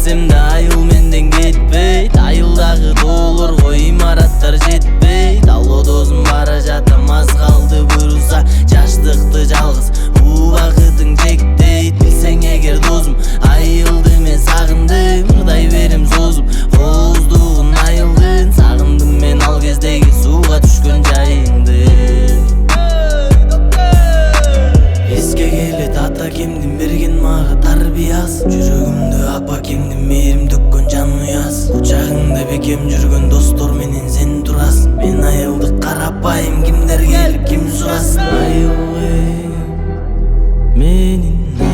Эзімді айыл менден кетпейді. Айылдағы доллар ғой имараттар жетпейді. Алло досым бара жатам, аз қалды бұйырса. Жаштықты жалғыз уақытың жектейді. Білсең егер досым, айылды мен сағындым. Мырдай берем созып қоздығын айылдың. Сағындым мен ал кездегі суға түшкен жайыңды. Еске келет ата кемден берген маға тарбияс. Жүрегімді апа кемден мейірім төккен жан ұяс. Құшағыңда бекем жүрген достор менен сен турасың. Мен айылды қарапайым, кімдер келіп кім сұрасын. Айыл менің